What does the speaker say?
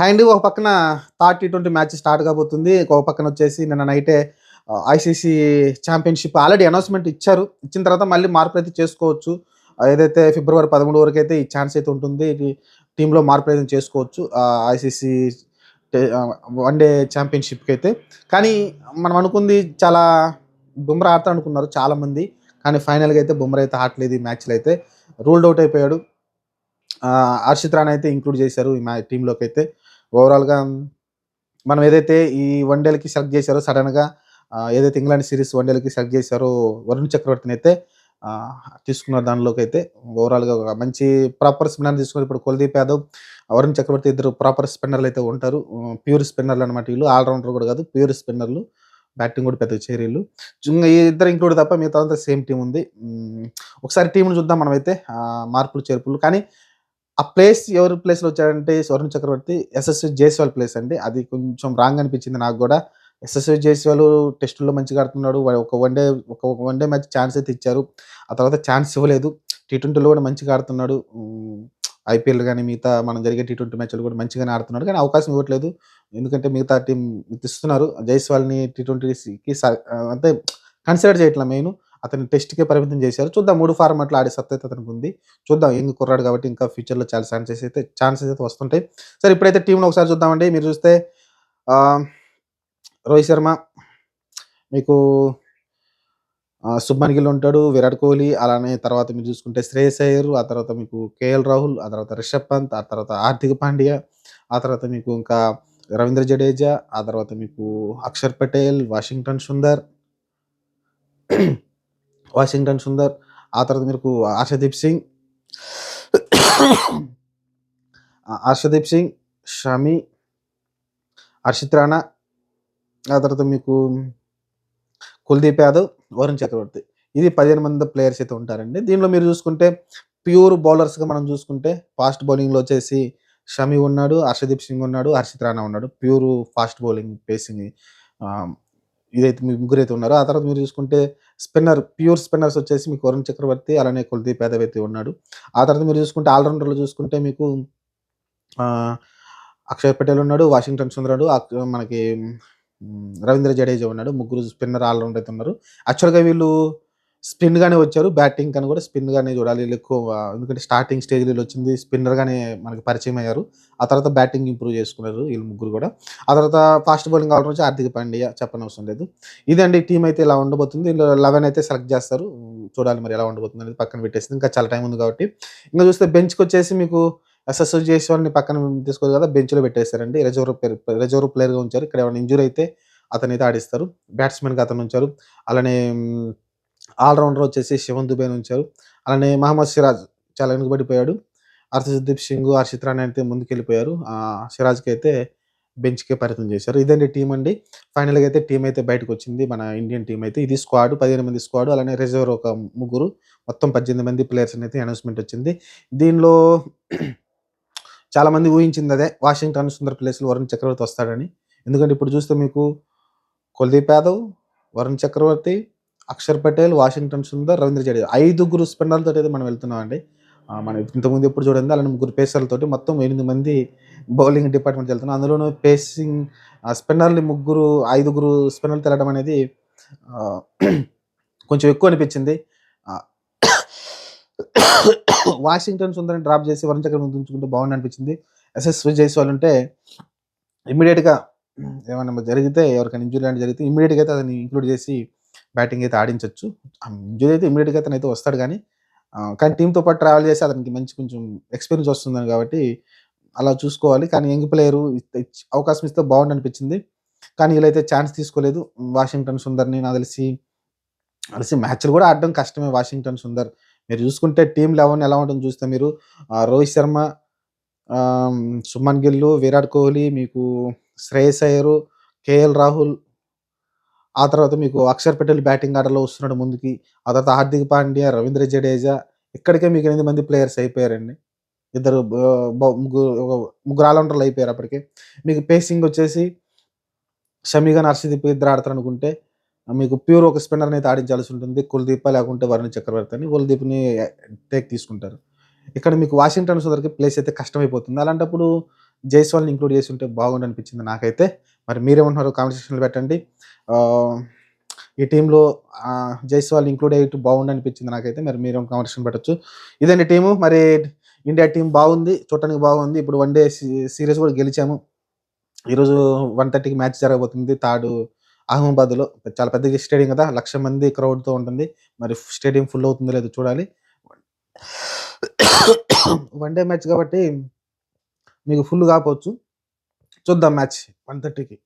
And ఒక పక్కన third T20 match start కాబోతుంది. ఒక పక్కన వచ్చేసి నిన్న నైటే ఐసీసీ ఛాంపియన్‌షిప్ ఆల్రెడీ అనౌన్స్‌మెంట్ ఇచ్చారు. ఇచ్చిన తర్వాత మళ్ళీ మార్పులైతే చేసుకోవచ్చు. ఏదైతే ఫిబ్రవరి 13 వరకైతే ఈ ఛాన్స్ అయితే ఉంటుంది. ఇది టీమ్‌లో మార్పులైతే చేసుకోవచ్చు. ఐసీసీ వన్ డే ఛాంపియన్‌షిప్‌కైతే. కానీ మనం అనుకుంది చాలా బుమ్రా ఆడతాడు అనుకున్నారు చాలామంది. కానీ ఫైనల్‌గా అయితే బుమ్రా అయితే ఆడట్లేదు ఈ మ్యాచ్‌లో అయితే. రూల్డ్ ఔట్ అయిపోయాడు. హర్షిత్ రాణా అయితే ఇంక్లూడ్ చేశారు ఈ టీమ్‌లోకి అయితే. ఓవరాల్‌గా మనం ఏదైతే ఈ వన్ డేలకి సెలెక్ట్ చేశారో సడన్‌గా ఏదైతే ఇంగ్లాండ్ సిరీస్ వన్ డేలకి సెలెక్ట్ చేశారో వరుణ్ చక్రవర్తిని అయితే తీసుకున్నారు దానిలోకైతే. ఓవరాల్‌గా ఒక మంచి ప్రాపర్ స్పిన్నర్ తీసుకున్నారు. ఇప్పుడు కుల్దీప్ యాదవ్, వరుణ్ చక్రవర్తి ఇద్దరు ప్రాపర్ స్పిన్నర్లు అయితే ఉంటారు. ప్యూర్ స్పిన్నర్లు అనమాట వీళ్ళు. ఆల్ రౌండర్ కూడా కాదు, ప్యూర్ స్పిన్నర్లు. బ్యాటింగ్ కూడా పెద్దగా చేయరు వీళ్ళు. ఈ ఇద్దరు ఇంక్లూడ్ తప్ప మిగతాదంతా సేమ్ టీమ్ ఉంది. ఒకసారి టీంని చూద్దాం మనమైతే మార్పులు చేర్పులు. కానీ ఆ ప్లేస్ ఎవరి ప్లేస్‌లో వచ్చాడంటే వరుణ్ చక్రవర్తి యశస్వి జైస్వాల్ ప్లేస్ అండి. అది కొంచెం రాంగ్ అనిపించింది నాకు గూడా. యశస్వి జైస్వాల్ టెస్టుల్లో మంచిగా ఆడుతున్నాడు. ఒక వన్ డే మ్యాచ్ ఛాన్స్ అయితే ఇచ్చారు. ఆ తర్వాత ఛాన్స్ ఇవ్వలేదు. టీ20లో కూడా మంచిగా ఆడుతున్నాడు. ఐపీఎల్ గాని, మిగతా మనం జరిగే టీ20 మ్యాచ్‌లు కూడా మంచిగానే ఆడుతున్నాడు. కానీ అవకాశం ఇవ్వట్లేదు. ఎందుకంటే మిగతా టీమ్ ఇస్తున్నారు. జైస్వాల్‌ని టీ20కి అంటే కన్సిడర్ చేయట్లా మెయిను. అతన్ని టెస్ట్‌కే పరిమితం చేశారు. చూద్దాం 3 ఫార్మాట్‌లో ఆడే సత్తా అయితే అతనికుంది. చూద్దాం యంగ్ కుర్రాడు కాబట్టి ఇంకా ఫ్యూచర్‌లో చాలా ఛాన్సెస్ అయితే వస్తుంటాయి. సరే ఇప్పుడైతే టీమ్‌ని ఒకసారి చూద్దామండి. మీరు చూస్తే ఆహ్, రోహిత్ శర్మ, మీకు శుభ్మన్ గిల్ ఉంటాడు, విరాట్ కోహ్లీ, అలానే తర్వాత మీరు చూసుకుంటే శ్రేయస్ అయ్యర్, ఆ తర్వాత మీకు కేఎల్ రాహుల్, ఆ తర్వాత రిషబ్ పంత్, ఆ తర్వాత హార్దిక్ పాండ్యా, ఆ తర్వాత మీకు ఇంకా రవీంద్ర జడేజా, ఆ తర్వాత మీకు అక్షర్ పటేల్, వాషింగ్టన్ సుందర్, ఆ తర్వాత మీకు హర్షదీప్ సింగ్, షమి, హర్షిత్ రాణా, ఆ తర్వాత మీకు కుల్దీప్ యాదవ్, వరుణ్ చక్రవర్తి. ఇది 15 మంది ప్లేయర్స్ అయితే ఉంటారండి. దీనిలో మీరు చూసుకుంటే ప్యూర్ బౌలర్స్‌గా మనం చూసుకుంటే ఫాస్ట్ బౌలింగ్‌లో వచ్చేసి షమి ఉన్నాడు, హర్షదీప్ సింగ్ ఉన్నాడు, హర్షిత్ రాణా ఉన్నాడు. ప్యూర్ ఫాస్ట్ బౌలింగ్ పేసింగ్ ఆహ్, ఇదైతే ముగ్గురైతే ఉన్నారు. ఆ తర్వాత మీరు చూసుకుంటే ప్యూర్ స్పిన్నర్స్ వచ్చేసి మీకు వరుణ్ చక్రవర్తి, అలానే కుల్దీప్ యాదవ్ అయితే ఉన్నాడు. ఆ తర్వాత మీరు చూసుకుంటే ఆల్‌రౌండర్‌లో చూసుకుంటే మీకు ఆహ్, అక్షర్ పటేల్ ఉన్నాడు, వాషింగ్టన్ సుందర్ మనకి రవీంద్ర జడేజా ఉన్నాడు. ముగ్గురు స్పిన్నర్ ఆల్‌రౌండర్ అయితే ఉన్నారు. యాక్చువల్‌గా వీళ్ళు స్పిన్‌గానే వచ్చారు. బ్యాటింగ్ కన్నా కూడా స్పిన్‌గానే చూడాలి. వీళ్ళు ఎక్కువ ఎందుకంటే స్టార్టింగ్ స్టేజ్‌లో వీళ్ళొచ్చింది స్పిన్నర్‌గానే మనకి పరిచయం అయ్యారు. ఆ తర్వాత బ్యాటింగ్ ఇంప్రూవ్ చేసుకున్నారు వీళ్ళు ముగ్గురు కూడా. ఆ తర్వాత ఫాస్ట్ బౌలింగ్ ఆల్రౌండర్ వచ్చి హార్దిక్ పాండ్యా చెప్పనవసరం లేదు. ఇదండి టీమ్ అయితే ఇలా ఉండబోతుంది. దీనిలో 11 అయితే సెలెక్ట్ చేస్తారు. చూడాలి మరి ఎలా ఉండబోతుంది అనేది పక్కన పెట్టేసి ఇంకా చాలా టైం ఉంది కాబట్టి. ఇంకా చూస్తే బెంచ్‌కొచ్చేసి మీకు ఎస్ఎస్‌వి జైస్వాల్‌ని పక్కన తీసుకోదు కదా! బెంచ్‌లో పెట్టేసారండి. రిజర్వ్ ప్లేయర్‌గా ఉంచారు. ఇక్కడ ఏమైనా ఇంజ్యూరీ అయితే అతనైతే ఆడిస్తారు. బ్యాట్స్‌మెన్‌గా అతన్ని ఉంచారు. అలానే ఆల్ రౌండర్ వచ్చేసి శివన్ దుబేని ఉంచారు. అలానే మహమ్మద్ సిరాజ్ చాలా వెనుకబడిపోయాడు. హర్షదీప్ సింగ్, హర్షిత్ రాణా అయితే ముందుకెళ్ళిపోయారు. సిరాజ్‌కి అయితే బెంచ్‌కే పరిమితం చేశారు. ఇదండి టీమ్ అండి. ఫైనల్‌గా అయితే టీమ్ అయితే బయటకొచ్చింది. మన ఇండియన్ టీమ్ అయితే. ఇది స్క్వాడ్ 15 మంది స్క్వాడ్. అలానే రిజర్వ్ ఒక ముగ్గురు. మొత్తం 18 మంది ప్లేయర్స్ అయితే అనౌన్స్‌మెంట్ వచ్చింది. దీనిలో చాలామంది ఊహించిందదే. వాషింగ్టన్ సుందర్ ప్లేస్‌లో వరుణ్ చక్రవర్తి వస్తాడని. ఎందుకంటే ఇప్పుడు చూస్తే మీకు కుల్దీప్ యాదవ్, వరుణ్ చక్రవర్తి, అక్షర్ పటేల్, వాషింగ్టన్ సుందర్, రవీంద్ర జడేజా. ఐదుగురు స్పిన్నర్‌లతోటైతే మనం వెళ్తున్నామండి. మనం ఇంతకుముందు ఎప్పుడు చూడండి అలానే ముగ్గురు పేసర్‌లతోటి మొత్తం 8 మంది బౌలింగ్ డిపార్ట్‌మెంట్‌కి వెళ్తున్నాం. అందులోనూ పేసింగ్ స్పిన్నర్‌లు ఐదుగురు స్పిన్నర్‌లతో వెళ్ళడం అనేది ఆహ్, కొంచెం ఎక్కువ అనిపించింది. ఆహ్, వాషింగ్టన్ సుందర్‌ని డ్రాప్ చేసి వరుణ్ చక్రవర్తిని ఉంచుకుంటే బాగుండనిపించింది. యశస్వి జైస్వాల్ ఉంటే ఇమ్మీడియేట్‌గా ఏమన్నా జరిగితే ఎవరికైనా ఇంజ్యూరీ లాంటివి జరిగితే ఇమ్మీడియేట్‌గా అయితే అతన్ని ఇంక్లూడ్ చేసి బ్యాటింగ్ అయితే ఆడించొచ్చు. ఇంజ్యూరీ అయితే ఇమ్మీడియేట్‌గా అతనైతే వస్తాడు గానీ, కానీ టీమ్‌తో పాటు ట్రావెల్ చేసి అతనికి మంచి కొంచెం ఎక్స్‌పీరియన్స్ వస్తుందని కాబట్టి అలా చూసుకోవాలి. కానీ యంగ్ ప్లేయరు అవకాశం ఇస్తే బాగుండనిపించింది. కానీ వీళ్ళైతే ఛాన్స్ తీసుకోలేదు. వాషింగ్టన్ సుందర్‌ని నాకు తెలిసి మ్యాచ్‌లు కూడా ఆడడం కష్టమే వాషింగ్టన్ సుందర్. మీరు చూసుకుంటే టీమ్ 11 ఎలా ఉంటుందో చూస్తే మీరు రోహిత్ శర్మ, ఆహ్, సుమన్ గిల్, విరాట్ కోహ్లీ, మీకు శ్రేయస్ అయ్యర్, కేఎల్ రాహుల్, ఆ తర్వాత మీకు అక్షర్ పటేల్ బ్యాటింగ్ ఆర్డర్‌లో వస్తున్నాడు ముందుకి. ఆ తర్వాత హార్దిక్ పాండ్యా, రవీంద్ర జడేజా ఇక్కడికే మీకు 8 మంది ప్లేయర్స్ అయిపోయారండి. ఇద్దరు బ బ ముగ్గురు ఆల్ రౌండర్‌లు అయిపోయారు అప్పటికే. మీకు పేసింగ్ వచ్చేసి షమి గాని, హర్షదీప్ ఇద్దరు ఆడతారనుకుంటే మీకు ప్యూర్ ఒక స్పిన్నర్‌ని అయితే ఆడించాల్సి ఉంటుంది. కుల్దీప లేకుంటే వరుణ్ చక్రవర్తి అని. కుల్దీప్‌ని తీసుకుంటారు. ఇక్కడ మీకు వాషింగ్టన్ సుందర్‌కి ప్లేస్ అయితే కష్టమైపోతుంది. అలాంటప్పుడు జైస్వాల్ని ఇంక్లూడ్ చేసి ఉంటే బాగుండు అనిపించింది నాకైతే. మరి మీరేమంటున్నారో కామెంట్ సెక్షన్లో పెట్టండి. ఈ టీంలో జైస్వాల్ ఇంక్లూడ్ అయ్యి బాగుండు అనిపించింది నాకైతే. మరి మీరు కామెంట్ సెక్షన్ పెట్టచ్చు. ఇదండి టీము. మరి ఇండియా టీం బాగుంది, చూడటానికి బాగుంది. ఇప్పుడు వన్డే సిరీస్ కూడా గెలిచాము. ఈరోజు 1:30కి మ్యాచ్ జరగబోతుంది అహ్మదాబాద్లో. చాలా పెద్ద స్టేడియం కదా, 1,00,000 మంది క్రౌడ్తో ఉంటుంది. మరి స్టేడియం ఫుల్ అవుతుందో లేదో చూడాలి. వన్డే మ్యాచ్ కాబట్టి మీకు ఫుల్ కాకపోవచ్చు. చూద్దాం మ్యాచ్ 1:30కి.